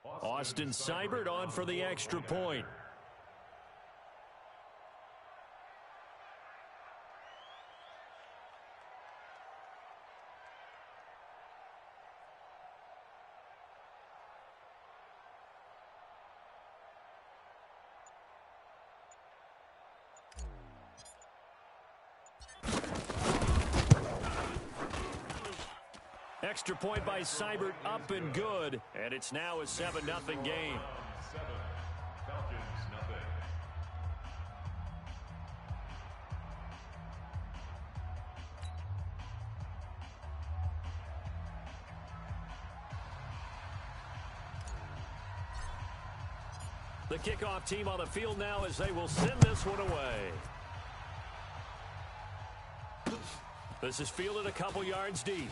Austin Seibert on for the extra point. Extra point by Seibert, up and good. And it's now a 7-0 game. 7, Falcons, nothing. The kickoff team on the field now as they will send this one away. This is fielded a couple yards deep.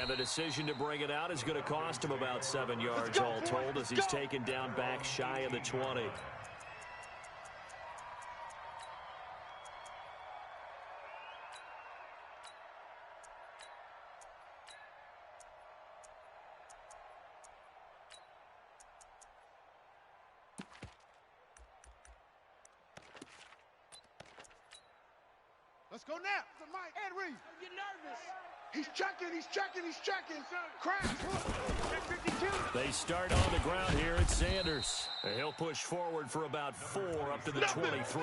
And the decision to bring it out is going to cost him about 7 yards all told as he's taken down back shy of the 20. Let's go now. Mike, Henry. You're nervous. He's checking. Crash. They start on the ground here at Sanders. He'll push forward for about 4 up to the 23.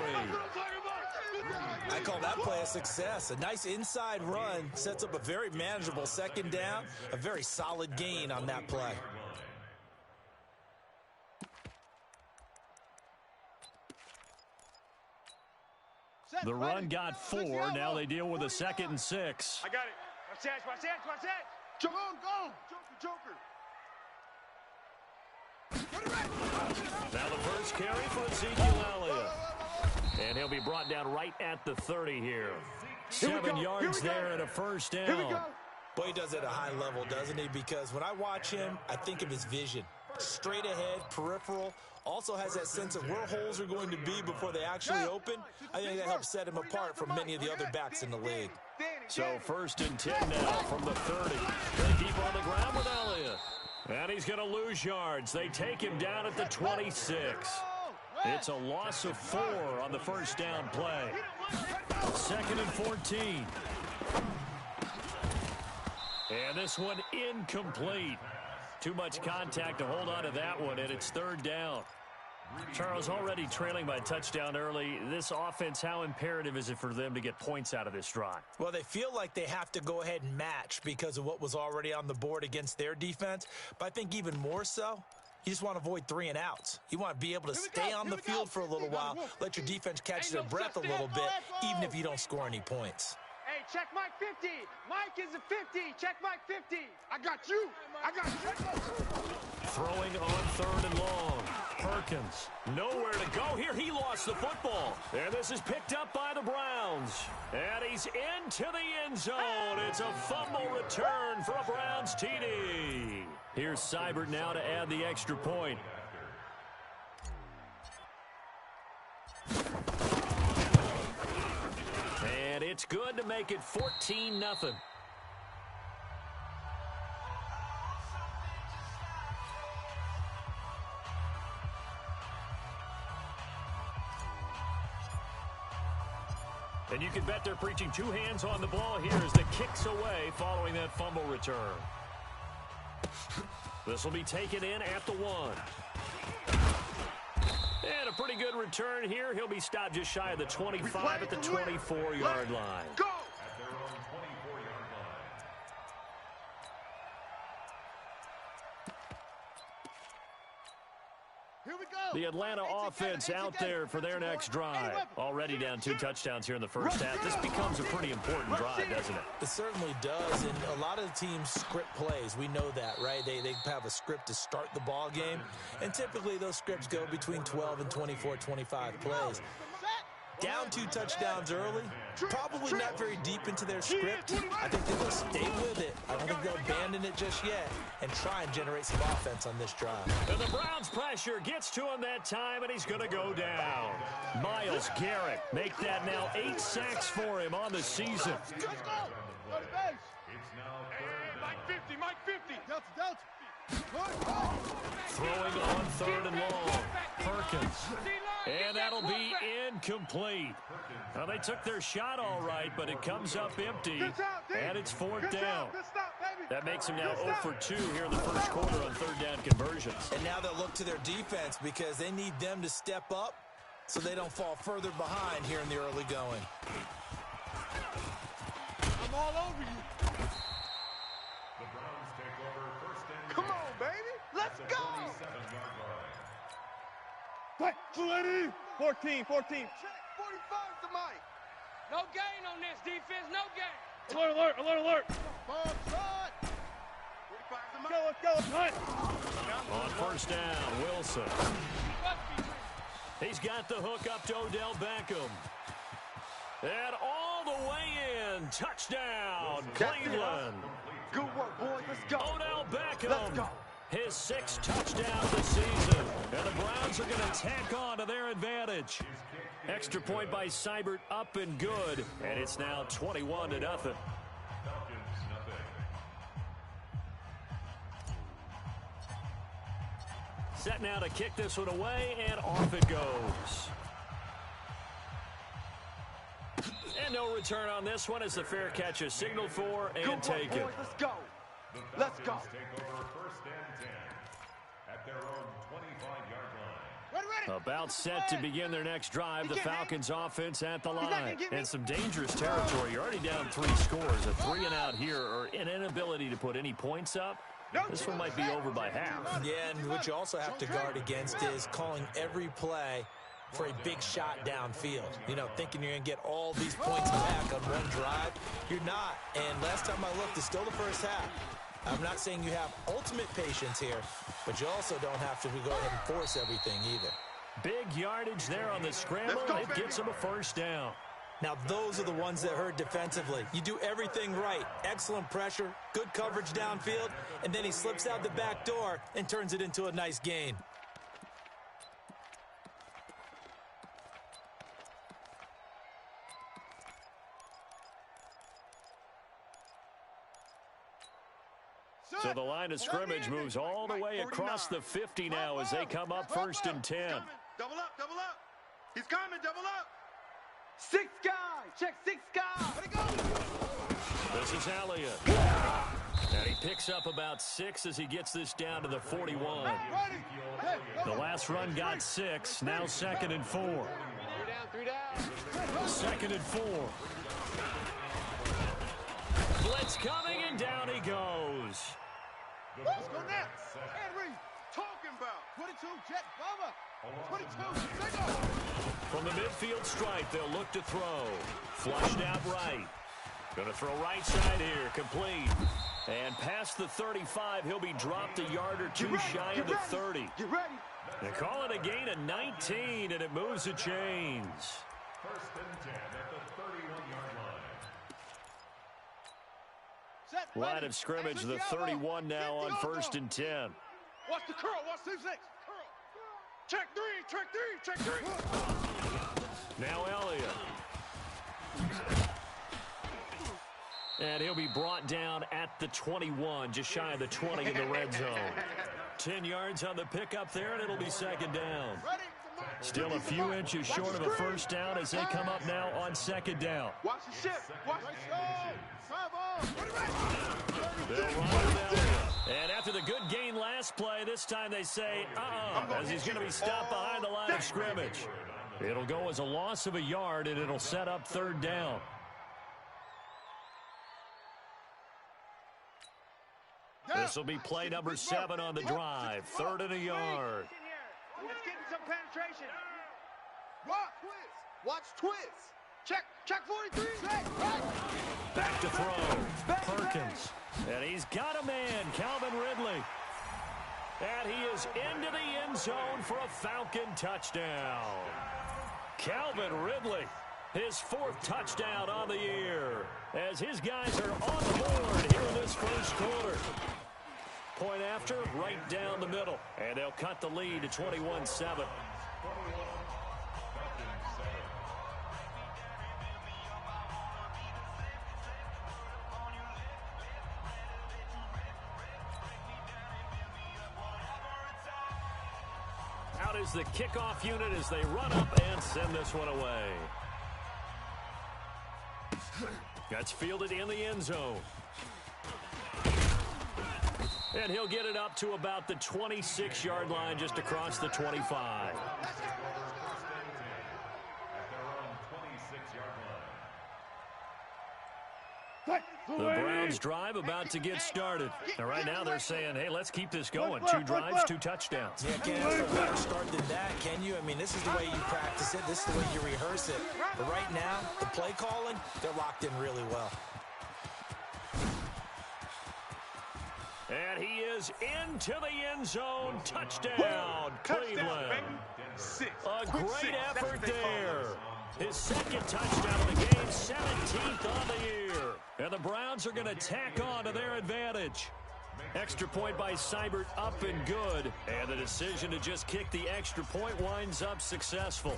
I call that play a success. A nice inside run sets up a very manageable second down. A very solid gain on that play. The run got 4. Now they deal with a 2nd and 6. I got it. Watch that. Go. Joker. Now the first carry for Ezekiel Elliott. And he'll be brought down right at the 30 here. 7 yards there and a first down. Here we go. Boy, he does it at a high level, doesn't he? Because when I watch him, I think of his vision. Straight ahead, peripheral. Also has that sense of where holes are going to be before they actually open. I think that helps set him apart from many of the other backs in the league. So 1st and 10 now from the 30. They keep on the ground with Elliott. And he's going to lose yards. They take him down at the 26. It's a loss of 4 on the first down play. 2nd and 14. And this one incomplete. Too much contact to hold on to that one, and it's 3rd down. Charles, already trailing by a touchdown early. This offense, how imperative is it for them to get points out of this drive? Well, they feel like they have to go ahead and match because of what was already on the board against their defense. But I think even more so, you just want to avoid 3 and outs. You want to be able to stay on the field for a little while, let your defense catch their breath a little bit, even if you don't score any points. Hey, check Mike 50. Mike is a 50. Check Mike 50. I got you. Throwing on 3rd and long. Perkins, nowhere to go here. He lost the football. And this is picked up by the Browns. And he's into the end zone. It's a fumble return for a Browns TD. Here's Seibert now to add the extra point. And it's good to make it 14-0. And you can bet they're preaching 2 hands on the ball here as the kick's away following that fumble return. This will be taken in at the 1. And a pretty good return here. He'll be stopped just shy of the 25 at the 24-yard line. Go! At their own 24-yard line. Here we go. The Atlanta offense out there for their next drive. Already down 2 touchdowns here in the first half. This becomes a pretty important drive, doesn't it? It certainly does, and a lot of the teams script plays. We know that, right? They have a script to start the ball game, and typically those scripts go between 12 and 24, 25 plays. Down 2 touchdowns early, probably not very deep into their script. I think they will stay with it. I don't think they'll abandon it just yet and try and generate some offense on this drive. And the Browns pressure gets to him that time, and he's going to go down. Myles Garrett make that now 8 sacks for him on the season. Let's go. Go to base. It's now Mike 50. Delta. Throwing on 3rd and long. Perkins. And that'll be incomplete. Well, they took their shot all right, but it comes up empty, and it's 4th down. That makes them now 0 for 2 here in the first quarter on 3rd down conversions. And now they'll look to their defense because they need them to step up so they don't fall further behind here in the early going. I'm all over you. The Browns take over 1st and 10. Come on, baby. Let's At the go. 37-yard line. Fight, 14. Check, 45's the mic. No gain on this defense, no gain. Alert. Ball shot. 45's the mic. Let's go. On 1st down, Wilson. He's got the hook up to Odell Beckham. And all the way in. Touchdown, Cleveland. Good work, boys. Let's go. Odell Beckham. Let's go. His 6th touchdown this season. And the Browns are going to tack on to their advantage. Extra point by Seibert, up and good. And it's now 21-0. Falcons, nothing. Set now to kick this one away, and off it goes. And no return on this one as the fair catch is signaled for and Good work, taken. boys. Let's go. The Let's go. Falcons take over 1st and 10 at their own 25-yard line. Ready. About set to begin their next drive, the Falcons offense at the not line. gonna get me. And some dangerous territory. You're already down 3 scores. A 3 and out here, or an inability to put any points up. This one might be over by half. Yeah, and what you also have to guard against is calling every play for a big shot downfield. You know, thinking you're going to get all these points back on one drive. You're not. And last time I looked, it's still the first half. I'm not saying you have ultimate patience here, but you also don't have to go ahead and force everything either. Big yardage there on the scramble. It gets them a 1st down. Now, those are the ones that hurt defensively. You do everything right. Excellent pressure, good coverage downfield, and then he slips out the back door and turns it into a nice gain. So the line of scrimmage moves all the way across the 50 now as they come up 1st and 10. Double up. He's coming, double up. 6 guys. Check 6 guys. Let it go. This is Elliott. And he picks up about 6 as he gets this down to the 41. Ready. The last run got 6. Now 2nd and 4. 3 down. 2nd and 4. Blitz coming, and down he goes. Let's go next. Henry, talking about. 22, Jet, Bubba. 22, single. From the midfield stripe, they'll look to throw. Flushed out right. Going to throw right side here, complete. And past the 35, he'll be dropped a yard or 2 shy of the 30. Get ready. They call it a gain of 19, and it moves the chains. 1st and 10 at the 31-yard line. Set, Line ready. of scrimmage, Hey, the look the elbow. 31 now on Get the 1st and 10. Watch the curl. Watch 2-6. Curl. Check 3. Now Elliott. And he'll be brought down at the 21, just shy of the 20 in the red zone. 10 yards on the pickup there, and it'll be 2nd down. Ready. Still a few inches short of a 1st down as they come up now on 2nd down. Watch the shift. Watch the They'll run with Elliott. And after the good gain last play, this time they say, as he's going to be stopped behind the line of scrimmage. It'll go as a loss of a yard, and it'll set up 3rd down. This will be play number 7 on the drive. 3rd and a yard. Let's get some penetration. Watch twist. Check 43. Back to throw. Perkins. And he's got a man, Calvin Ridley. And he is into the end zone for a Falcon touchdown. Calvin Ridley, his 4th touchdown on the year, as his guys are on the board here in this first quarter. Point after, right down the middle. And they'll cut the lead to 21-7. out is the kickoff unit as they run up and send this one away. That's fielded in the end zone. And he'll get it up to about the 26-yard line, just across the 25. The Browns drive about to get started. And right now they're saying, hey, let's keep this going. 2 drives, 2 touchdowns. Yeah, can't ask for a better start than that, can you? I mean, this is the way you practice it. This is the way you rehearse it. But right now, the play calling, they're locked in really well. And he is into the end zone. Touchdown, Cleveland. A great effort there. His second touchdown of the game, 17th on the year. And the Browns are going to tack on to their advantage. Extra point by Seibert up and good. And the decision to just kick the extra point winds up successful.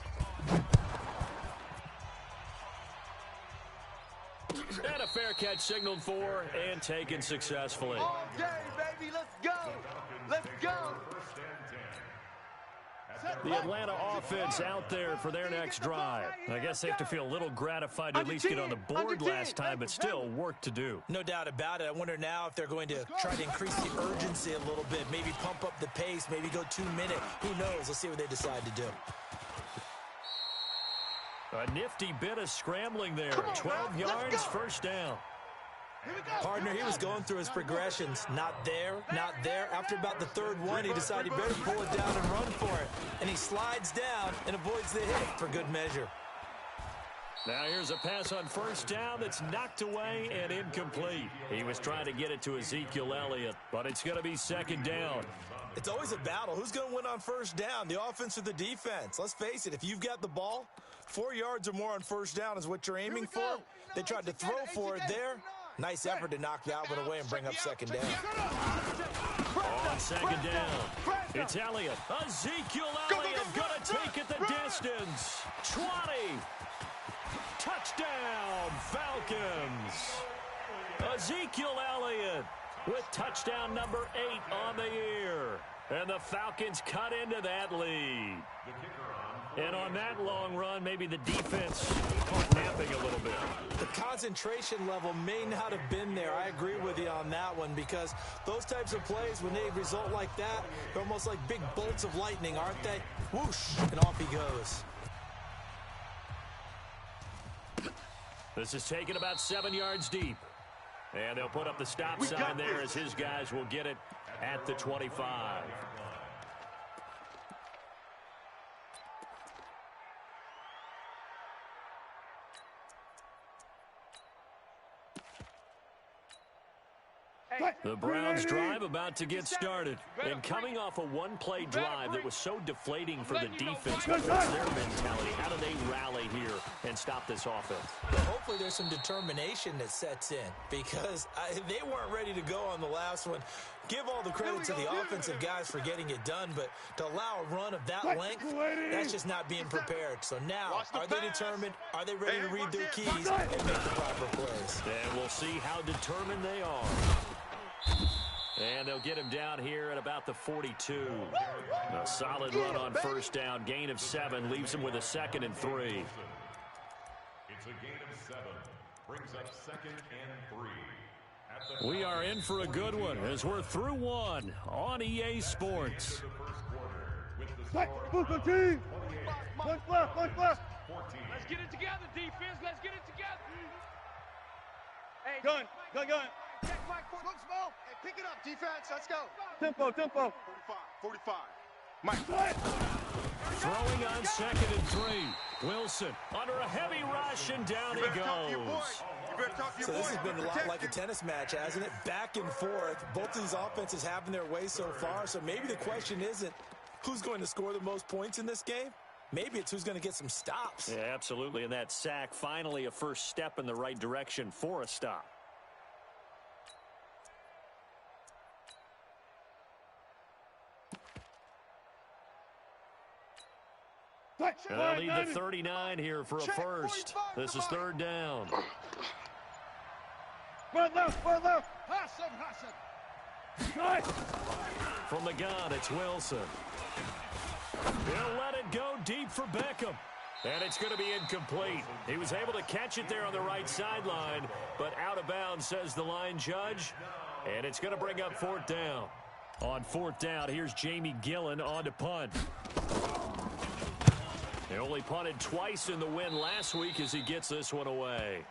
And a fair catch signaled for and taken successfully. All day, baby. Let's go. Let's go. The Atlanta offense out there for their next drive. I guess they have to feel a little gratified to at least get on the board last time, but still work to do. No doubt about it. I wonder now if they're going to try to increase the urgency a little bit, maybe pump up the pace, maybe go 2-minute. Who knows? Let's see what they decide to do. A nifty bit of scrambling there. 12 yards, first down. Partner, he was going through his progressions. Not there, not there. After about the third one, he decided he better pull it down and run for it. And he slides down and avoids the hit for good measure. Now here's a pass on first down that's knocked away and incomplete. He was trying to get it to Ezekiel Elliott, but it's going to be second down. It's always a battle. Who's going to win on first down, the offense or the defense? Let's face it, if you've got the ball, 4 yards or more on first down is what you're aiming for. They tried to throw for it there. Nice effort to knock that one away and bring up second down. On second down, it's Elliott. Ezekiel Elliott going to take it the distance. 20. Touchdown, Falcons. Ezekiel Elliott with touchdown number 8 on the year. And the Falcons cut into that lead. And on that long run, maybe the defense caught napping a little bit. The concentration level may not have been there. I agree with you on that one, because those types of plays, when they result like that, they're almost like big bolts of lightning, aren't they? Whoosh, and off he goes. This is taken about 7 yards deep. And they'll put up the stop sign there as his guys will get it at the 25. The Browns drive about to get started. And coming off a one-play drive that was so deflating for the defense, what's their mentality? How do they rally here and stop this offense? Well, hopefully there's some determination that sets in, because they weren't ready to go on the last one. Give all the credit to the offensive guys for getting it done, but to allow a run of that length, that's just not being prepared. So now, are they determined? Are they ready to read their keys and make the proper plays? And we'll see how determined they are. And they'll get him down here at about the 42. A solid run on first down. Gain of 7 leaves him with a 2nd and 3. It's a gain of 7. Brings up 2nd and 3. We are in for a good one as we're through one on EA Sports. Let's get it together, defense. Let's get it together. Hey, Gun. check Mike. Look small. Hey, pick it up, defense. Let's go. Tempo. 45. Mike. Throwing on 2nd and 3. Wilson under a heavy rush, and down he goes. So this has been a lot like a tennis match, hasn't it? Back and forth. Both of these offenses having their way so far. So maybe the question isn't who's going to score the most points in this game. Maybe it's who's going to get some stops. Yeah, absolutely. And that sack, finally a first step in the right direction for a stop. And they'll need the 39 here for a first. This is third down. Run left. Hassan. From the gun, it's Wilson. He'll let it go deep for Beckham. And it's going to be incomplete. He was able to catch it there on the right sideline, but out of bounds, says the line judge. And it's going to bring up fourth down. On fourth down, here's Jamie Gillen on to punt. He only punted twice in the win last week as he gets this one away.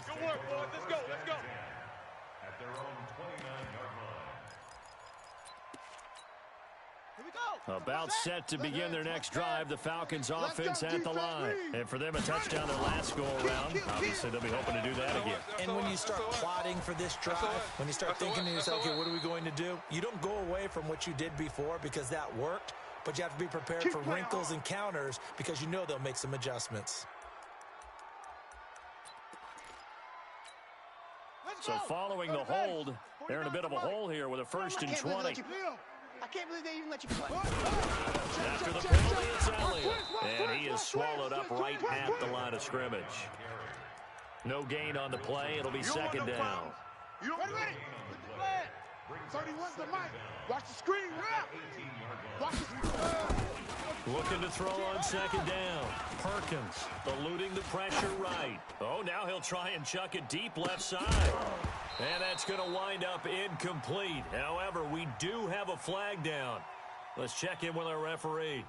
Good work, boys. Let's go. Let's go. At their own 29-yard line. Here we go. About set to begin their next drive, the Falcons offense at the line. And for them, a touchdown their last go-around. Obviously, they'll be hoping to do that again. And when you start plotting for this drive, when you start thinking to yourself, okay, what are we going to do? You don't go away from what you did before because that worked, but you have to be prepared for wrinkles and counters because you know they'll make some adjustments. So following the hold, they're in a bit of a hole here with a 1st and 20. I can't believe they even let you play. After the penalty, it's Elliott. And he is swallowed up right at the line of scrimmage. No gain on the play. It'll be second down. You don't ready? Put the flag. 31's the mic. Watch the screen. Watch the Looking to throw on second down. Perkins eluding the pressure right. Oh, now he'll try and chuck it deep left side. And that's going to wind up incomplete. However, we do have a flag down. Let's check in with our referee.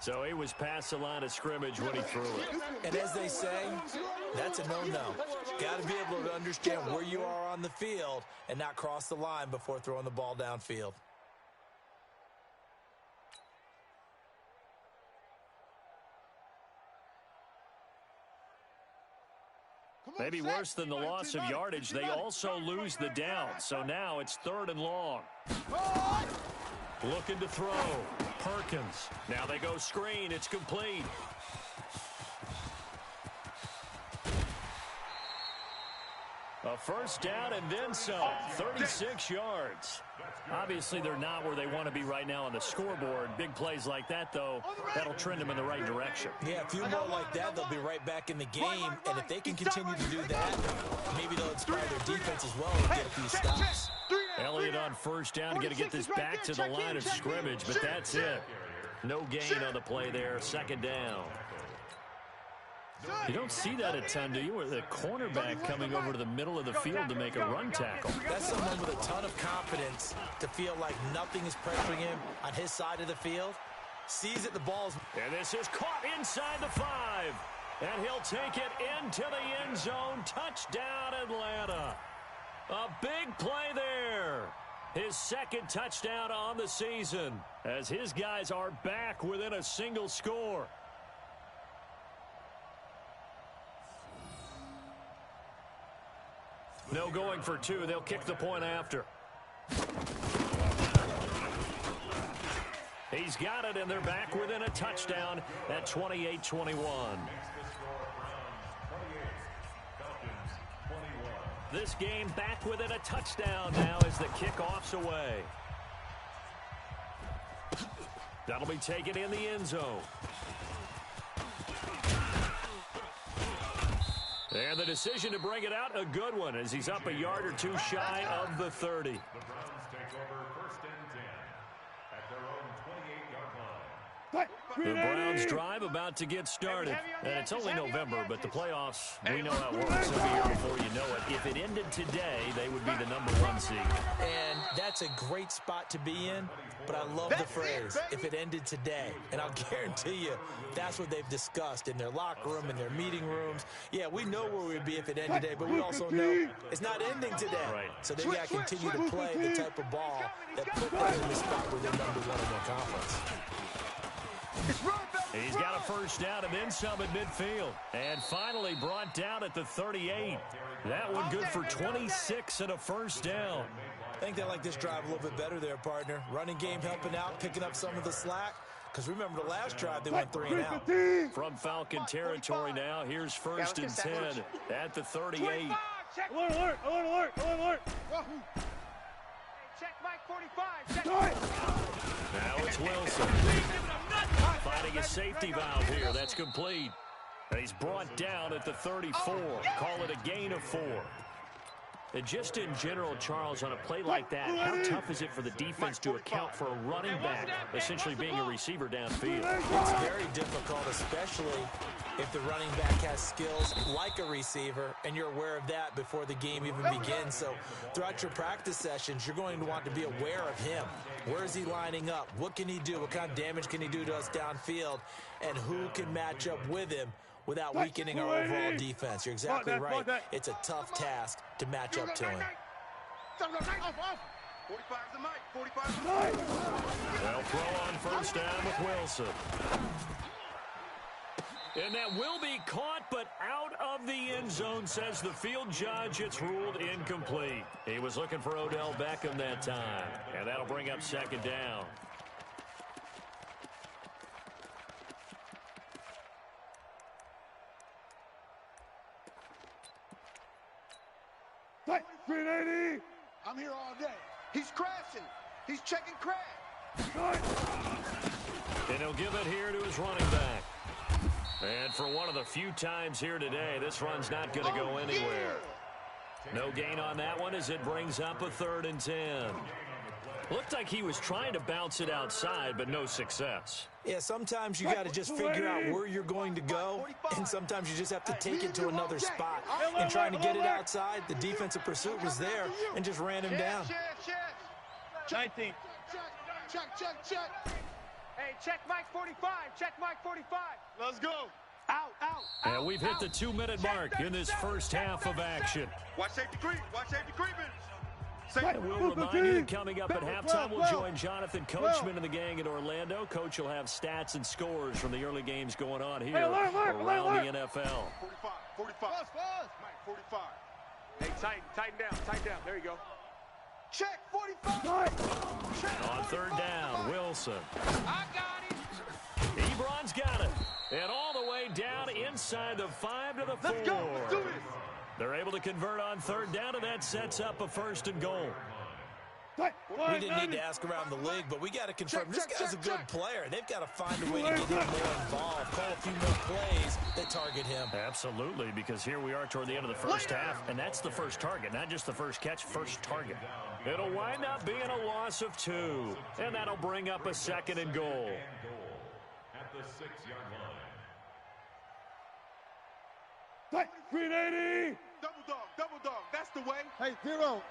So he was past the line of scrimmage when he threw it. And as they say, that's a no-no. Got to be able to understand where you are on the field and not cross the line before throwing the ball downfield. Maybe worse than the loss of yardage, they also lose the down. So now it's 3rd and long. Looking to throw. Perkins. Now they go screen. It's complete. A first down and then some. 36 yards. Obviously, they're not where they want to be right now on the scoreboard. Big plays like that, though, that'll trend them in the right direction. Yeah, a few more like that, they'll be right back in the game. And if they can continue to do that, maybe they'll inspire their defense as well and get a few stops. Elliott on first down, going to get this back to the line of scrimmage, but that's it. No gain on the play there. Second down. You don't see that a ton, do you? Where the cornerback coming over to the middle of the field to make a run tackle. That's someone with a ton of confidence to feel like nothing is pressuring him on his side of the field. Sees that the ball's... And this is caught inside the 5. And he'll take it into the end zone. Touchdown, Atlanta. A big play there. His second touchdown on the season as his guys are back within a single score. No going for 2. They'll kick the point after. He's got it, and they're back within a touchdown at 28-21. This game back within a touchdown now as the kickoff's away. That'll be taken in the end zone. And the decision to bring it out, a good one, as he's up a yard or 2 shy of the 30. The Browns take over 1st and 10 at their own 28-yard line. The Browns drive about to get started. And it's only November, but the playoffs, we know how it works. It'll be here before you know it. If it ended today, they would be the #1 seed. And that's a great spot to be in, but I love the phrase, if it ended today. And I'll guarantee you, that's what they've discussed in their locker room, in their meeting rooms. Yeah, we know where we'd be if it ended today, but we also know it's not ending today. Right. So they've got to continue to play the type of ball that put them in the spot where they're #1 in their conference. He's got a first down and then some at midfield. And finally brought down at the 38. That one good for 26 and a first down. I think they like this drive a little bit better there, partner. Running game helping out, picking up some of the slack. Because remember the last drive, they went 3 and out. From Falcon territory now, here's 1st and 10 at the 38. Alert, alert, alert, alert, alert. Check Mike 45. Check. Now it's Wilson. Finding a safety valve here. That's complete. And he's brought down at the 34. Call it a gain of 4. And just in general, Charles, on a play like that, how tough is it for the defense to account for a running back essentially being a receiver downfield? It's very difficult, especially if the running back has skills like a receiver, and you're aware of that before the game even begins. So throughout your practice sessions, you're going to want to be aware of him. Where is he lining up? What can he do? What kind of damage can he do to us downfield? And who can match up with him without weakening our overall defense? You're exactly right. It's a tough task to match up to him. 45 is the mic. 45 is the mic. They'll throw on first down with Wilson. And that will be caught, but out of the end zone, says the field judge. It's ruled incomplete. He was looking for Odell Beckham that time, and that'll bring up second down. I'm here all day. He's crashing. He's checking crash. And he'll give it here to his running back. And for one of the few times here today, this run's not going to go anywhere. No gain on that one as it brings up a 3rd and 10. Looked like he was trying to bounce it outside, but no success. Yeah, sometimes you got to just figure out where you're going to go, and sometimes you just have to take it to another spot. And trying to get it outside, the defensive pursuit was there and just ran him down. 19. Check. Hey, check Mike 45. Check Mike 45. Let's go. Out. And we've hit the 2-minute mark in this first half of action. Watch safety creep. And we'll remind you that coming up at halftime, we'll join Jonathan Coachman and the gang in Orlando. Coach will have stats and scores from the early games going on here around the NFL. 45. Mike, 45. Hey, tighten down. There you go. Check, 45. On 3rd down, Wilson. I got it. Ebron's got it. And all the way down inside the 5 to the 4. Let's go. Let's do this. They're able to convert on 3rd down, and that sets up a 1st and goal. We didn't need to ask around the league, but we got to confirm this guy's a good player. They've got to find a way to get him more involved, call a few more plays that target him. Absolutely, because here we are toward the end of the first half, and that's the first target, not just the first catch, first target. It'll wind up being a loss of 2, and that'll bring up a 2nd and goal. At the 6-yard line. 380. Double dog. That's the way. Hey, 0.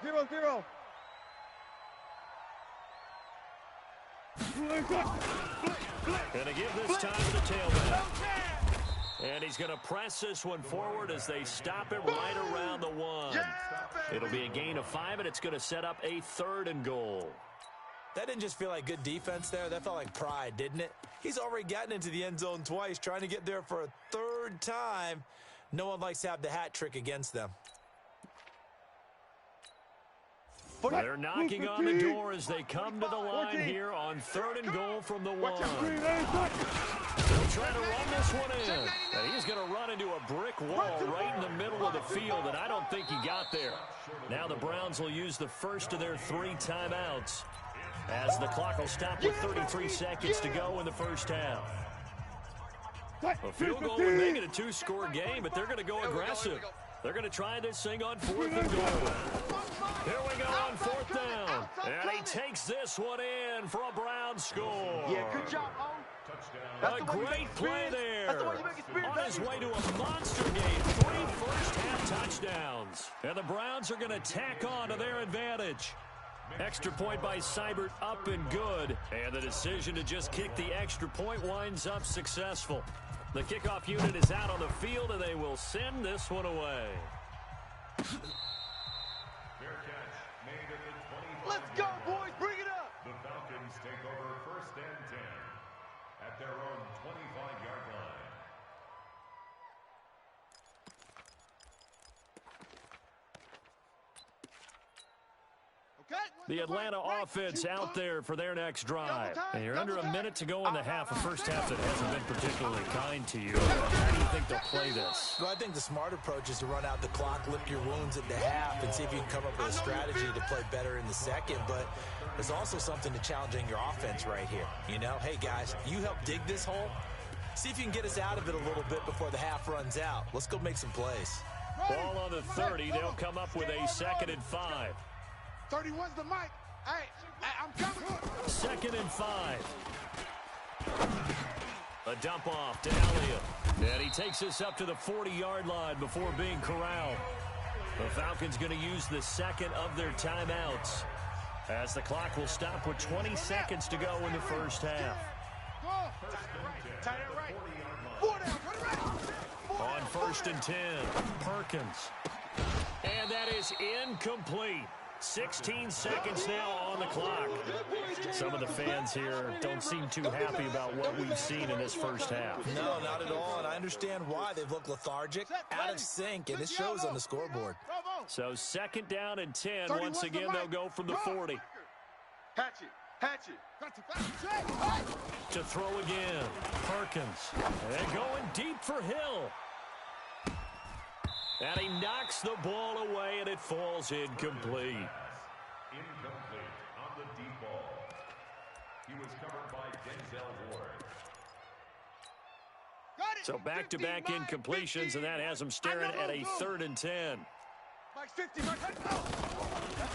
Gonna give this time to the tailback. And he's gonna press this one forward as they stop him right around the 1. It'll be a gain of 5, and it's gonna set up a 3rd and goal. That didn't just feel like good defense there. That felt like pride, didn't it? He's already gotten into the end zone twice, trying to get there for a 3rd time. No one likes to have the hat trick against them. They're knocking on the door as they come to the line here on 3rd and goal from the 1. They'll try to run this one in. And he's going to run into a brick wall right in the middle of the field, and I don't think he got there. Now the Browns will use the first of their 3 timeouts as the clock will stop with 33 seconds to go in the first half. A field goal would make it a 2-score game, but they're going to go aggressive. They're going to try this thing on 4th and goal. Here we go on 4th down. And he takes this one in for a Browns score. Yeah, good job, O. A great play there. On his way to a monster game. 3 first-half touchdowns. And the Browns are going to tack on to their advantage. Extra point by Seibert up and good. And the decision to just kick the extra point winds up successful. The kickoff unit is out on the field, and they will send this one away. Fair catch made at the 25. Let's go, boys. Bring it up. The Falcons take over 1st and 10 at their own 25-yard line. The Atlanta offense out there for their next drive. And you're under a minute to go in the half, a first half that hasn't been particularly kind to you. How do you think they'll play this? Well, I think the smart approach is to run out the clock, lick your wounds at the half, and see if you can come up with a strategy to play better in the second. But there's also something to challenging your offense right here. You know, hey, guys, you help dig this hole. See if you can get us out of it a little bit before the half runs out. Let's go make some plays. Ball on the 30. They'll come up with a 2nd and 5. 31's the mic. Hey, I'm coming. 2nd and 5. A dump off to Elliott. And he takes us up to the 40-yard line before being corralled. The Falcons going to use the 2nd of their timeouts, as the clock will stop with 20 seconds to go in the first half. On 1st and 10, Perkins. And that is incomplete. 16 seconds now on the clock. Some of the fans here don't seem too happy about what we've seen in this first half. No, not at all, and I understand why. They've looked lethargic, out of sync, and it shows on the scoreboard. So 2nd down and 10. Once again, they'll go from the 40. Hatchet. To throw again, Perkins. And going deep for Hill. And he knocks the ball away, and it falls incomplete. Incomplete on the deep ball. He was covered by Denzel Ward. So back-to-back incompletions, and that has him staring at a 3rd and 10.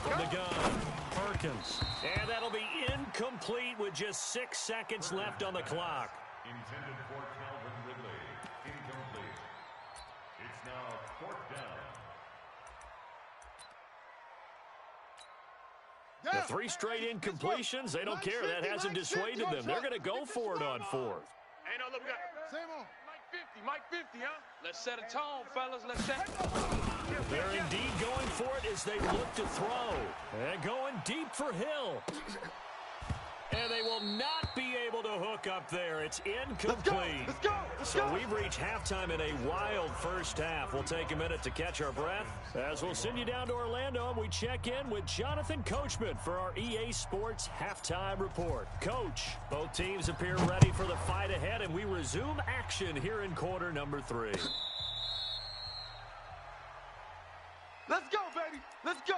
From the gun, Perkins. And that'll be incomplete with just 6 seconds left on the clock. Intended for Calvin Ridley. Incomplete. It's now 4th down. The 3 straight incompletions, they don't care. That hasn't dissuaded them. They're going to go for it on 4th. Hey, no, look, we got Mike 50, huh? Let's set a tone, fellas. Let's set. They're indeed going for it as they look to throw. And going deep for Hill. And they will not be able to hook up there. It's incomplete. Let's go. So we've reached halftime in a wild first half. We'll take a minute to catch our breath as we'll send you down to Orlando and we check in with Jonathan Coachman for our EA Sports Halftime Report. Coach, both teams appear ready for the fight ahead, and we resume action here in quarter number 3. Let's go, baby. Let's go.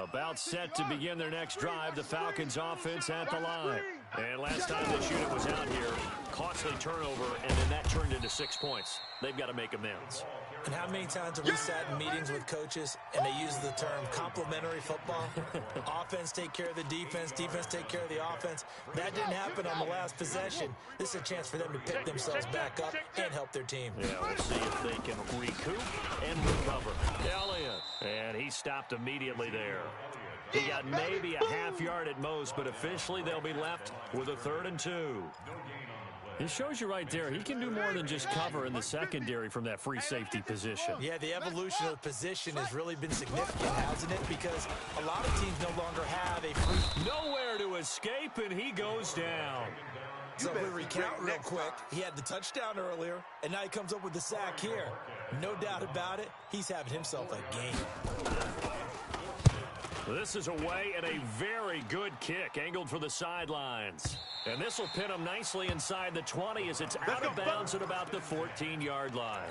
About set to begin their next drive, the Falcons offense at the line. And last time this unit was out here, costly turnover, and then that turned into 6 points. They've got to make amends. And how many times have we sat in meetings with coaches and they use the term complementary football? Offense take care of the defense, defense take care of the offense. That didn't happen on the last possession. This is a chance for them to pick themselves back up and help their team. Yeah, we'll see if they can recoup and recover. Elliott, and he stopped immediately there. He got maybe a half yard at most, but officially they'll be left with a 3rd and 2. It shows you right there, he can do more than just cover in the secondary from that free safety position. Yeah, the evolution of the position has really been significant, hasn't it? Because a lot of teams no longer have a free... Nowhere to escape, and he goes down. So if we recount real quick, he had the touchdown earlier, and now he comes up with the sack here. No doubt about it, he's having himself a game. This is away and a very good kick, angled for the sidelines. And this will pin him nicely inside the 20 as it's out of bounds at about the 14-yard line.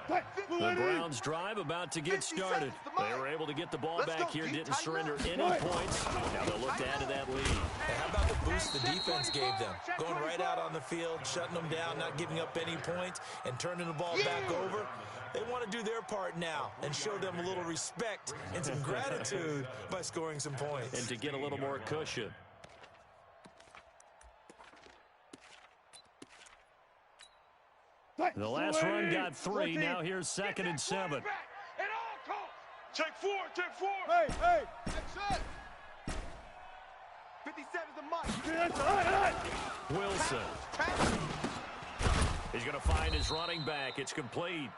The Browns drive about to get started. They were able to get the ball back here, didn't surrender any points. Now they'll look to add to that lead. And how about the boost the defense gave them? Going right out on the field, shutting them down, not giving up any points, and turning the ball back over. They want to do their part now and show them a little respect and some gratitude by scoring some points. And to get a little more cushion. The last run got 3. Now here's 2nd and 7. Take 4, take 4. Hey, that's it. 57's the mic. Wilson. He's going to find his running back. It's complete.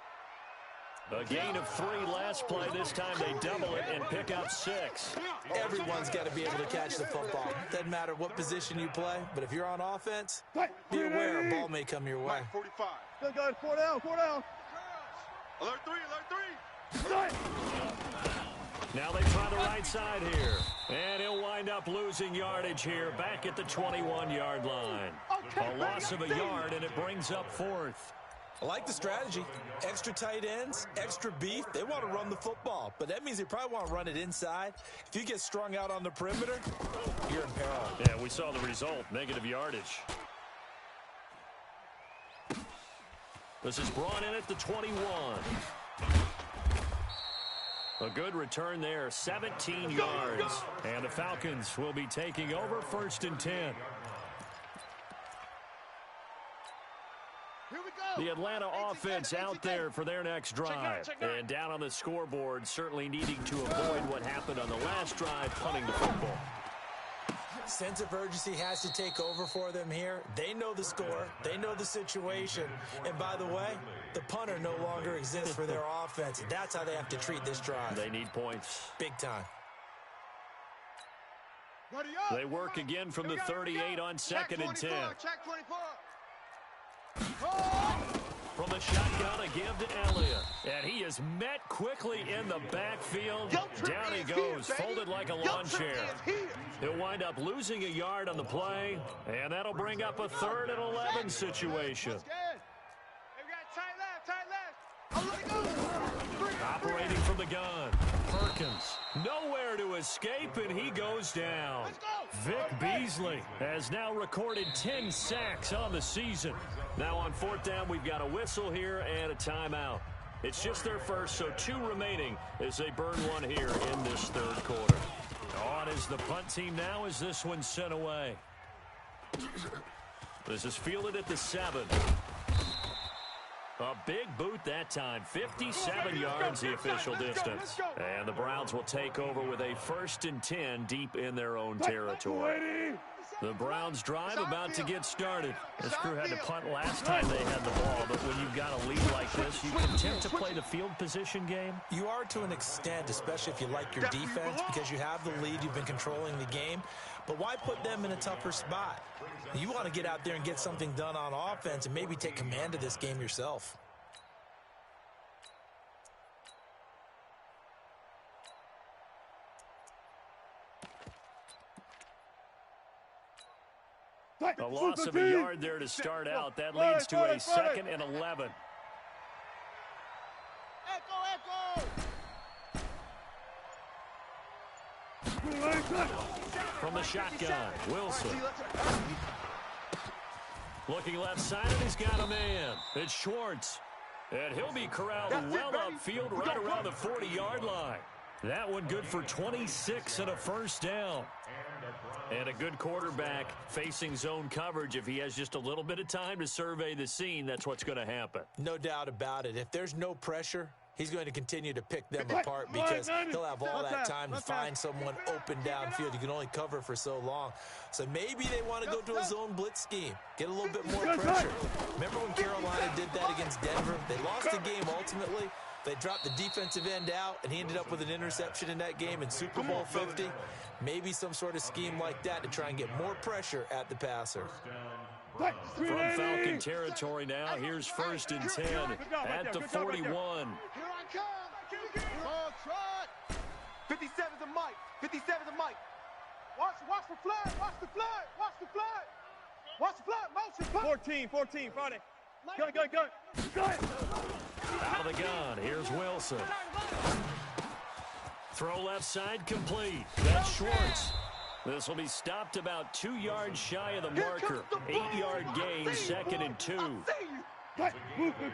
A gain of 3 last play. This time they double it and pick up 6. Everyone's got to be able to catch the football. Doesn't matter what position you play, but if you're on offense, be aware a ball may come your way. 45. Good, guys. 4 down. Alert 3. Now they try the right side here. And he'll wind up losing yardage here back at the 21-yard line. A loss of a yard, and it brings up 4th. I like the strategy. Extra tight ends, extra beef. They want to run the football, but that means they probably want to run it inside. If you get strung out on the perimeter, you're in peril. Yeah, we saw the result, negative yardage. This is brought in at the 21. A good return there, 17 yards. And the Falcons will be taking over 1st and 10. Here we go. The Atlanta offense out there for their next drive. And down on the scoreboard, certainly needing to avoid what happened on the last drive, punting the football. Sense of urgency has to take over for them here. They know the score. They know the situation. And by the way, the punter no longer exists for their offense. That's how they have to treat this drive. They need points. Big time. They work again from the 38 on 2nd and 10. Check 24. From the shotgun, a give to Elliott. And he is met quickly in the backfield. Down he goes, folded like a lawn chair. He'll wind up losing a yard on the play, and that'll bring up a 3rd and 11 situation. Operating from the gun, Perkins. Nowhere to escape, and he goes down. Vic Beasley has now recorded 10 sacks on the season. Now on 4th down, we've got a whistle here and a timeout. It's just their first, so 2 remaining as they burn one here in this 3rd quarter. On is the punt team now as this one's sent away. This is fielded at the 7. A big boot that time, 57 yards the official distance. And the Browns will take over with a 1st and 10 deep in their own territory. The Browns drive about to get started. This crew had to punt last time they had the ball, but when you've got a lead like this, you can attempt to play the field position game. You are to an extent, especially if you like your defense, because you have the lead, you've been controlling the game. But why put them in a tougher spot? You want to get out there and get something done on offense and maybe take command of this game yourself. A loss of a yard there to start out. That leads to a 2nd and 11. From the shotgun, Wilson. Looking left side, and he's got a man. It's Schwartz. And he'll be corralled well upfield right around the 40-yard line. That one good for 26 and a 1st down. And a good quarterback facing zone coverage. If he has just a little bit of time to survey the scene, that's what's going to happen. No doubt about it. If there's no pressure, he's going to continue to pick them apart because he'll have all that time to find someone open downfield. You can only cover for so long. So maybe they want to go to a zone blitz scheme, get a little bit more pressure. Remember when Carolina did that against Denver? They lost the game ultimately. They dropped the defensive end out, and he ended up with an interception in that game in Super Bowl 50. Maybe some sort of scheme like that to try and get more pressure at the passer. From Falcon territory now, here's 1st and 10 at the 41. Here I come. 57's the mic. 57's the mic. Watch the flag. Watch the flag. Watch the flag. Watch the flag. Motion. 14, Friday. Go. Out of the gun, here's Wilson. Throw left side complete. That's Schwartz. This will be stopped about 2 yards shy of the marker. 8-yard gain, 2nd and 2.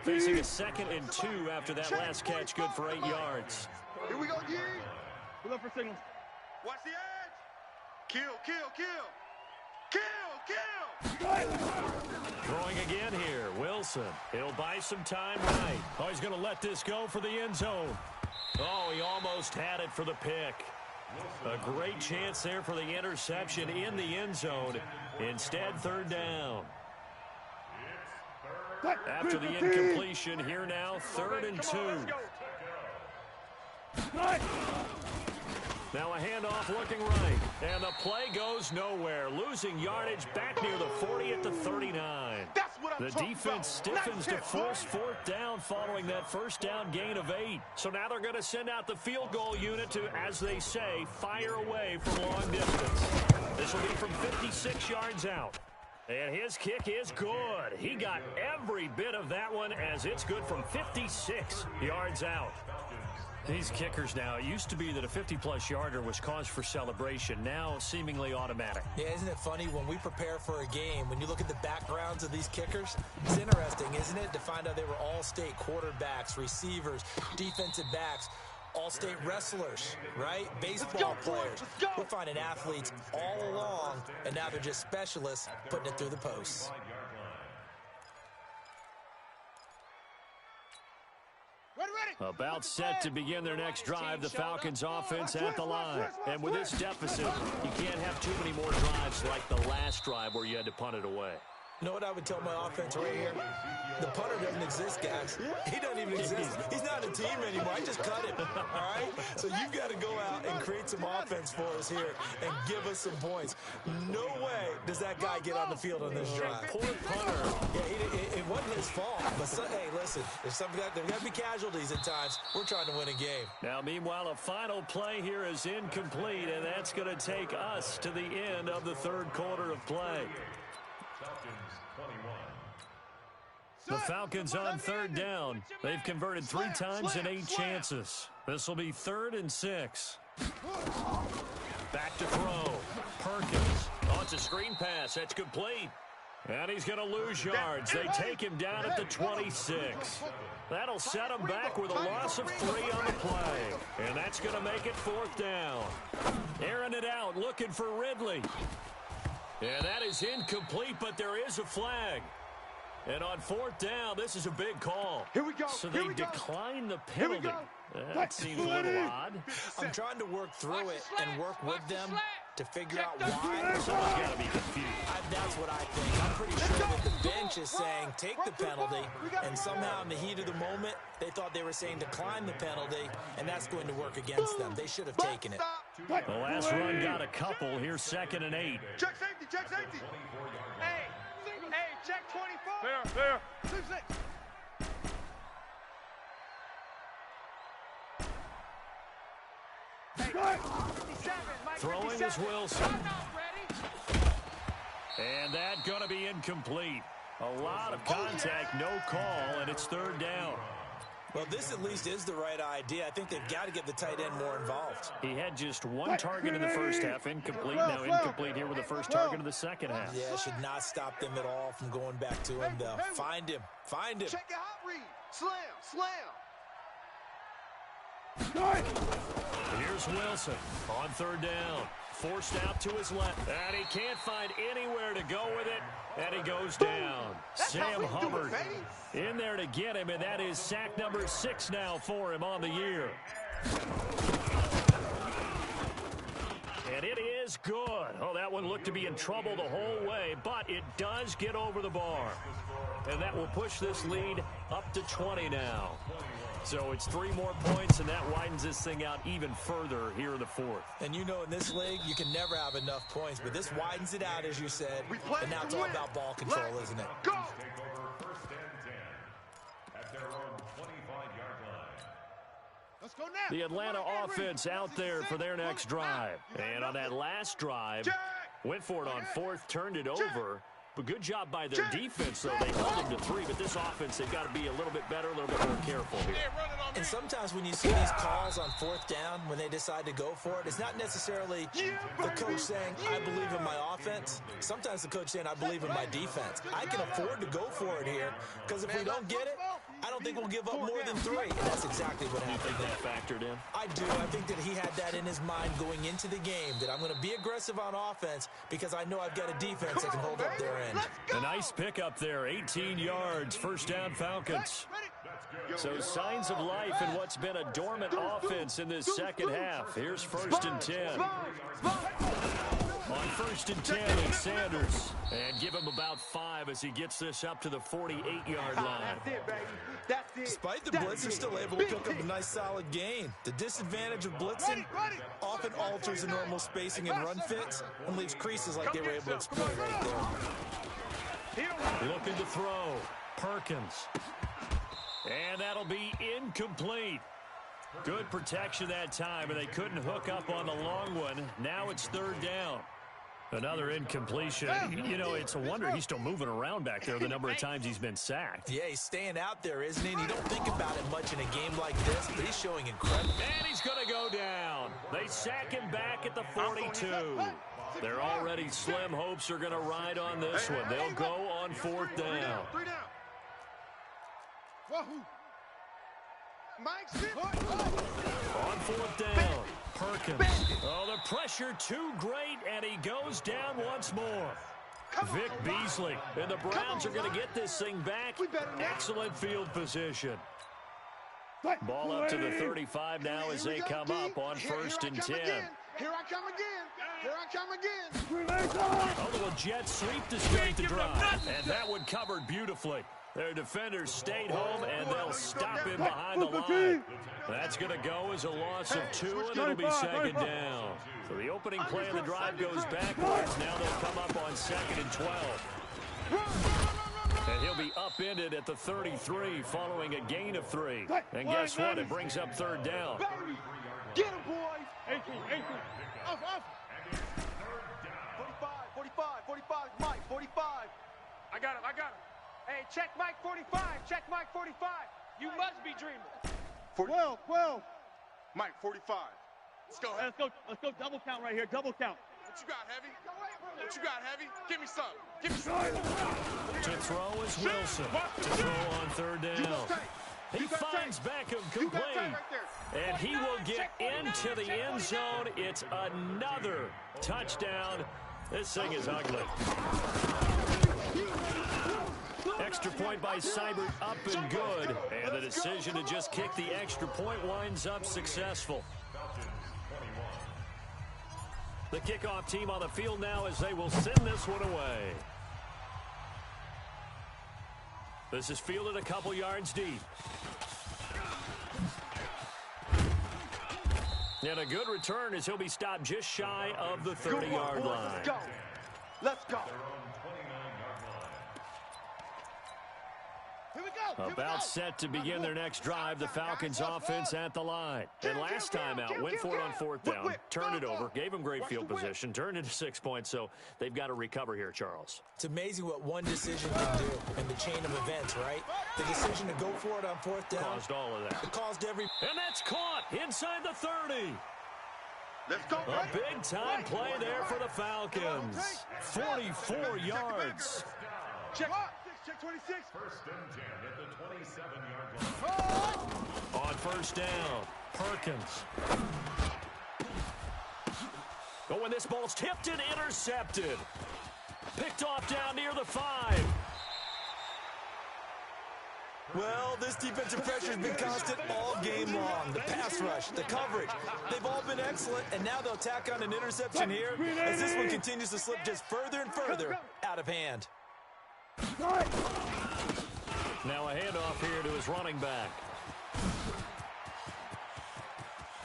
Facing a 2nd and 2 after that last catch, good for 8 yards. Here we go, G. We're looking for signals. Watch the edge. Kill. Throwing again here, Wilson. He'll buy some time right. Oh, he's going to let this go for the end zone. Oh, he almost had it for the pick. A great chance there for the interception in the end zone. Instead, 3rd down. After the incompletion, here now, 3rd and 2. Now a handoff looking right. And the play goes nowhere. Losing yardage back near the 40 at the 39. The defense stiffens to force 4th down following that 1st down gain of 8. So now they're going to send out the field goal unit to, as they say, fire away from long distance. This will be from 56 yards out. And his kick is good. He got every bit of that one as it's good from 56 yards out. These kickers now, it used to be that a 50-plus yarder was cause for celebration. Now, seemingly automatic. Yeah, isn't it funny? When we prepare for a game, when you look at the backgrounds of these kickers, it's interesting, isn't it, to find out they were all-state quarterbacks, receivers, defensive backs, all-state wrestlers, right? Baseball players. We're finding athletes all along, and now they're just specialists putting it through the posts. About set to begin their next drive, the Falcons offense at the line. And with this deficit, you can't have too many more drives like the last drive where you had to punt it away. You know what I would tell my offense right here? The punter doesn't exist, guys. He doesn't even exist. He's not a team anymore. I just cut him, all right? So you've got to go out and create some offense for us here and give us some points. No way does that guy get on the field on this drive. Poor punter. Yeah, it wasn't his fault. But, hey, listen, there's got to be casualties at times. We're trying to win a game. Now, meanwhile, a final play here is incomplete, and that's going to take us to the end of the third quarter of play. The Falcons on third down. They've converted 3 times in 8 chances. This will be 3rd and 6. Back to throw. Perkins. Oh, it's a screen pass. That's complete. And he's going to lose yards. They take him down at the 26. That'll set him back with a loss of 3 on the play. And that's going to make it 4th down. Airing it out, looking for Ridley. And that is incomplete, but there is a flag. And on 4th down, this is a big call. Here we go. So they decline the penalty. That seems a little odd. I'm trying to work through it and work with them to figure out why. Someone's got to be confused. That's what I think. I'm pretty sure that the bench is saying take the penalty, and somehow in the heat of the moment, they thought they were saying decline the penalty, and that's going to work against them. They should have taken it. The last run got a couple. Here's 2nd and 8. Check safety, check safety. Hey, check 24. There. 6. Throwing is Wilson. And that going to be incomplete. A lot of contact, no call, and it's 3rd down. Well, this at least is the right idea. I think they've got to get the tight end more involved. He had just 1 target in the first half, incomplete. Now incomplete here with the first target of the second half. Yeah, it should not stop them at all from going back to him, though. Find him. Check your hot read. Slam. Here's Wilson on 3rd down. Forced out to his left. And he can't find anywhere to go with it. And he goes down. Sam Hubbard in there to get him, and that is sack number 6 now for him on the year. And it is good. Oh, that one looked to be in trouble the whole way, but it does get over the bar. And that will push this lead up to 20 now. So it's 3 more points, and that widens this thing out even further here in the 4th. And you know, in this league, you can never have enough points, but this widens it out, as you said. And now it's all about ball control, isn't it? Go! Take over 1st and 10 at their own 25-yard line. Let's go now. The Atlanta offense out there for their next drive. And on that last drive, went for it on 4th, turned it over. But good job by their defense, though. They held them to 3, but this offense, they've got to be a little bit better, a little bit more careful here. And sometimes when you see these calls on 4th down, when they decide to go for it, it's not necessarily the coach saying, I believe in my offense. Sometimes the coach saying, I believe in my defense. I can afford to go for it here, because if we don't get it, I don't think we'll give up more than 3. And that's exactly what happened. You think that factored in? I do. I think that he had that in his mind going into the game, that I'm going to be aggressive on offense because I know I've got a defense that can hold up their end. A nice pickup there, 18 yards, 1st down Falcons. So signs of life in what's been a dormant offense in this second half. Here's 1st and 10. On 1st and 10, it's Sanders. And give him about 5 as he gets this up to the 48-yard line. That's it, baby. That's it. Despite the blitz, they're still able to pick up a nice solid gain. The disadvantage of blitzing often alters the normal spacing and run fits and leaves creases like they were able to exploit right there. Looking to throw. Perkins. And that'll be incomplete. Good protection that time, and they couldn't hook up on the long one. Now it's 3rd down. Another incompletion. You know, it's a wonder he's still moving around back there the number of times he's been sacked. Yeah, he's staying out there, isn't he? And you don't think about it much in a game like this, but he's showing incredible. And he's going to go down. They sack him back at the 42. Their already slim hopes are going to ride on this one. They'll go on 4th down. 3 down. Wahoo. On 4th down, Perkins. Oh, the pressure too great, and he goes down once more. Vic Beasley, and the Browns are going to get this thing back. Excellent field position. Ball up to the 35 now as they come up on 1st and 10. Here I come again. Here I come again. A little jet sweep to start the drive, and that one covered beautifully. Their defenders stayed home, and they'll stop him behind the line. That's going to go as a loss of 2, and it'll be 2nd down. So the opening play of the drive goes backwards. Now they'll come up on 2nd and 12. And he'll be upended at the 33 following a gain of 3. And guess what? It brings up 3rd down. Get him, boys. 18. Off. 45, Mike, 45. I got him. Hey, check Mike 45. Check Mike 45. You must be dreaming. 12. Mike, 45. Let's go double count right here. Double count. What you got, Heavy? Give me some. To throw is Wilson. To throw on 3rd down. He finds Beckham complete. And he will get into the end zone. It's another touchdown. This thing is ugly. Extra point by Seibert, up and good. And the decision to just kick the extra point winds up successful. The kickoff team on the field now as they will send this one away. This is fielded a couple yards deep. And a good return as he'll be stopped just shy of the 30-yard line. Let's go. About set to begin their next drive, the Falcons offense at the line. And last time out, went for it on 4th down, turned it over, gave them great field position, turned it to 6 points, so they've got to recover here, Charles. It's amazing what one decision can do in the chain of events, right? The decision to go for it on 4th down. Caused all of that. It caused every... And that's caught inside the 30. Let's go. A big-time play there for the Falcons. 44 yards. Check 26. 1st and 10 at the 27-yard line. On 1st down, Perkins. Oh, and this ball's tipped and intercepted. Picked off down near the 5. Well, this defensive pressure has been constant all game long. The pass rush, the coverage, they've all been excellent, and now they'll tack on an interception here as this one continues to slip just further and further out of hand. Now a handoff here to his running back.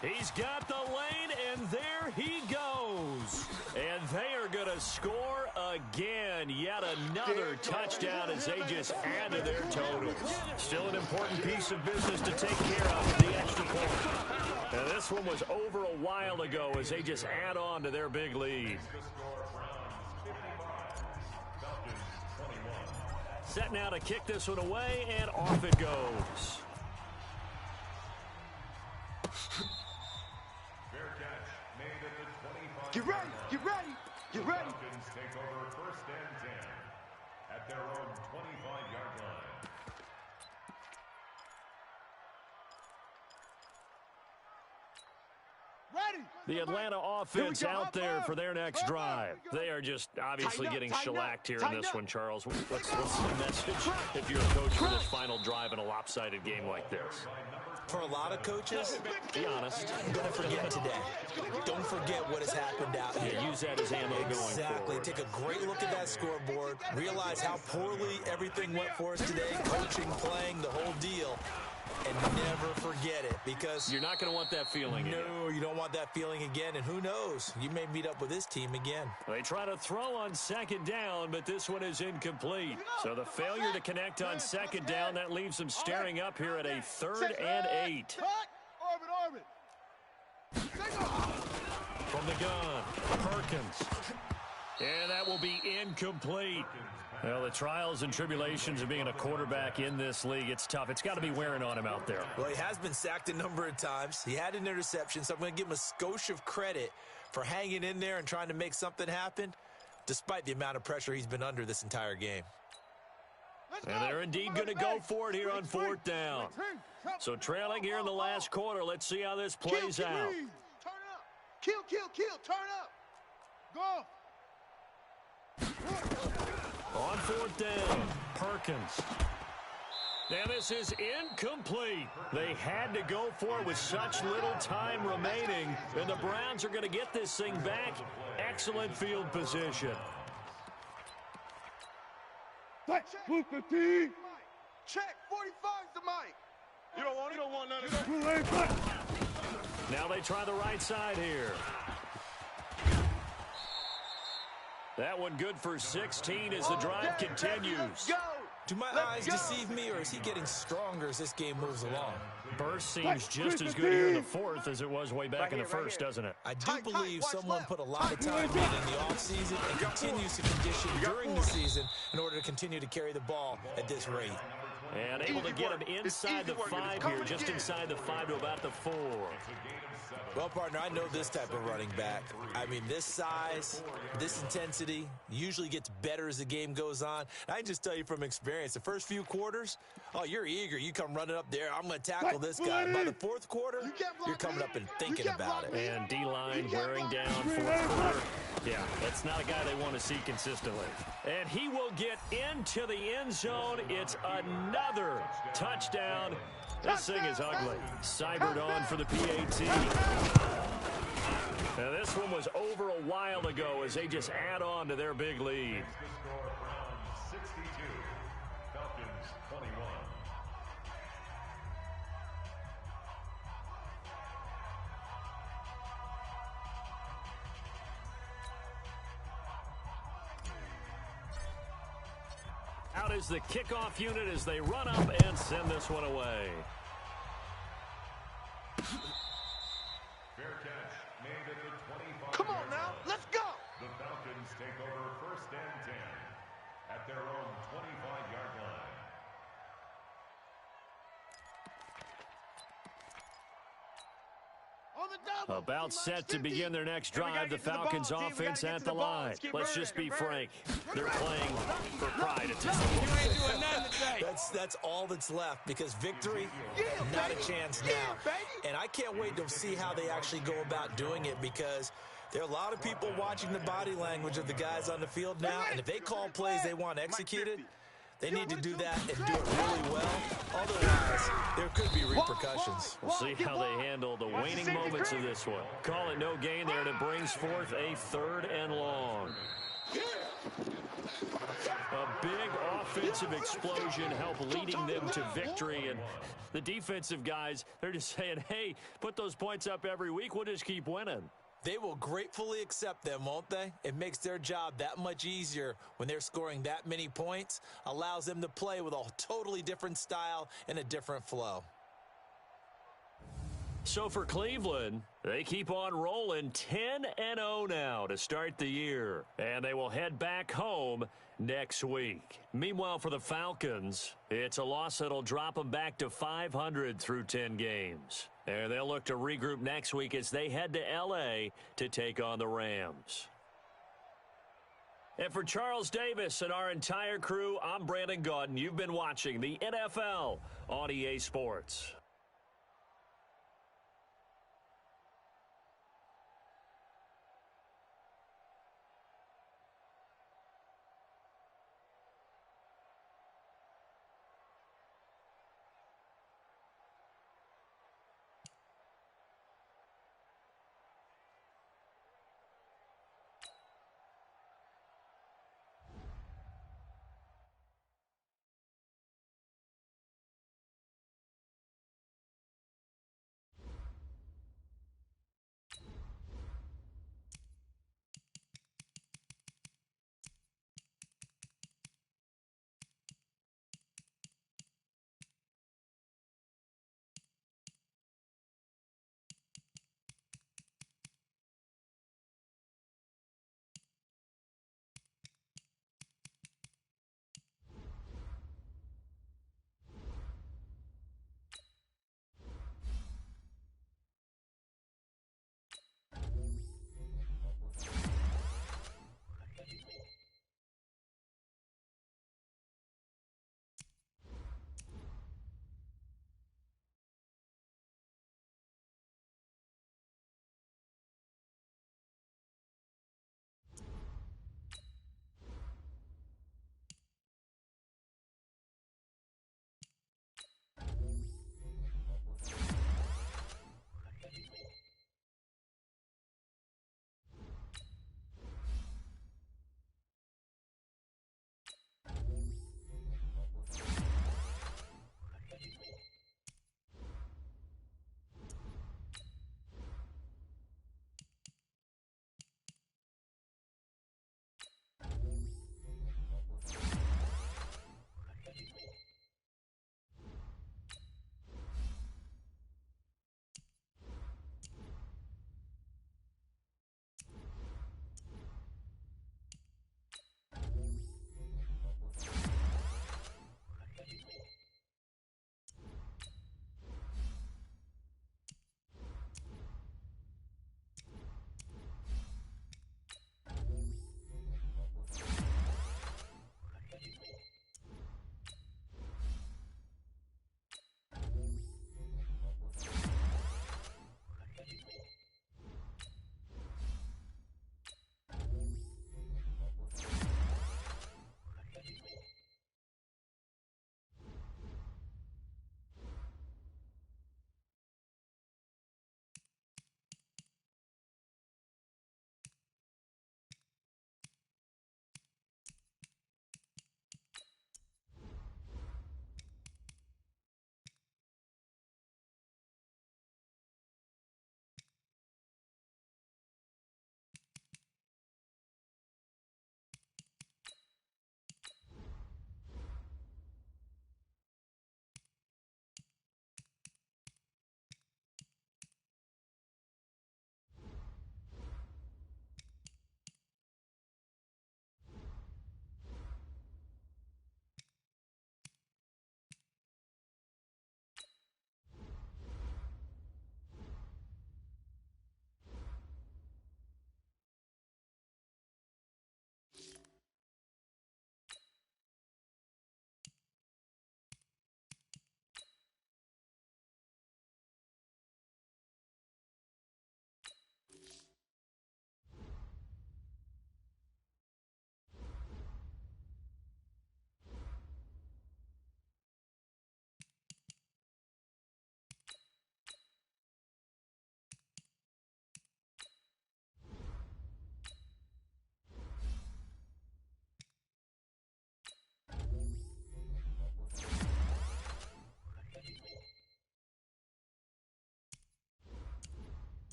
He's got the lane, and there he goes. And they are going to score again. Yet another touchdown as they just add to their totals. Still an important piece of business to take care of, the extra point. And this one was over a while ago as they just add on to their big lead. Set now to kick this one away, and off it goes. Fair catch made at the 25. Get ready. Falcons take over 1st and 10 at their own 25-yard line. Ready. The Atlanta offense out there for their next drive. They are just obviously getting shellacked here in this one, Charles. What's the message if you're a coach for this final drive in a lopsided game like this? For a lot of coaches, be honest. Don't forget today. Don't forget what has happened out here. Yeah, use that as ammo going forward. Exactly. Take a great look at that scoreboard. Realize how poorly everything went for us today. Coaching, playing, the whole deal. And never forget it, because you're not going to want that feeling again. No, you don't want that feeling again, and who knows? You may meet up with this team again. They try to throw on 2nd down, but this one is incomplete. So the failure to connect on 2nd down, that leaves them staring up here at a 3rd and 8. Orbit. From the gun, Perkins. And that will be incomplete. Well, the trials and tribulations of being a quarterback in this league, it's tough. It's got to be wearing on him out there. Well, he has been sacked a number of times. He had an interception, so I'm going to give him a skosh of credit for hanging in there and trying to make something happen, despite the amount of pressure he's been under this entire game. And they're indeed going to go for it here on 4th down. So trailing here in the last quarter, let's see how this plays out. Turn up. Kill, turn up. Go. On 4th down, Perkins. Now this is incomplete. They had to go for it with such little time remaining, and the Browns are going to get this thing back. Excellent field position. Check 15. Check 45's the mic. You don't want none of that. Now they try the right side here. That one good for 16 as the drive continues. Do my eyes deceive me, or is he getting stronger as this game moves along? Burst seems just as good here in the 4th as it was way back in the 1st, doesn't it? I do believe someone put a lot of time in the offseason and continues to condition during the season in order to continue to carry the ball at this rate. And able to get him inside the 5 here, just inside the 5 to about the 4. Well, partner, I know this type of running back. I mean, this size, this intensity usually gets better as the game goes on. And I can just tell you from experience, the first few quarters, oh, you're eager. You come running up there, I'm going to tackle this guy. By the 4th quarter, you're coming up and thinking about it. And D-line wearing down 4th quarter. Yeah, that's not a guy they want to see consistently. And he will get into the end zone. It's another touchdown. This thing is ugly. Cybered on for the PAT. Now this one was over a while ago as they just add on to their big lead. Score Browns 62, Falcons 21. Out is the kickoff unit as they run up and send this one away. Fair catch made at the 25. Come on now, let's go. The Falcons take over 1st and 10 at their own 25-yard line. About set to begin their next drive, the Falcons offense at the line. Let's just be frank. They're playing for pride at this point. That's all that's left, because victory, not a chance now. And I can't wait to see how they actually go about doing it, because there are a lot of people watching the body language of the guys on the field now, and if they call plays they want executed, they need to do that and do it really well. Otherwise, there could be repercussions. We'll see how they handle the waning moments of this one. Call it no gain there, and it brings forth a 3rd and long. A big offensive explosion helped leading them to victory, and the defensive guys, they're just saying, hey, put those points up every week, we'll just keep winning. They will gratefully accept them, won't they? It makes their job that much easier when they're scoring that many points, allows them to play with a totally different style and a different flow. So for Cleveland, they keep on rolling 10-0 now to start the year, and they will head back home next week. Meanwhile, for the Falcons, it's a loss that'll drop them back to 500 through 10 games. And they'll look to regroup next week as they head to L.A. to take on the Rams. And for Charles Davis and our entire crew, I'm Brandon Gaudin. You've been watching the NFL on EA Sports.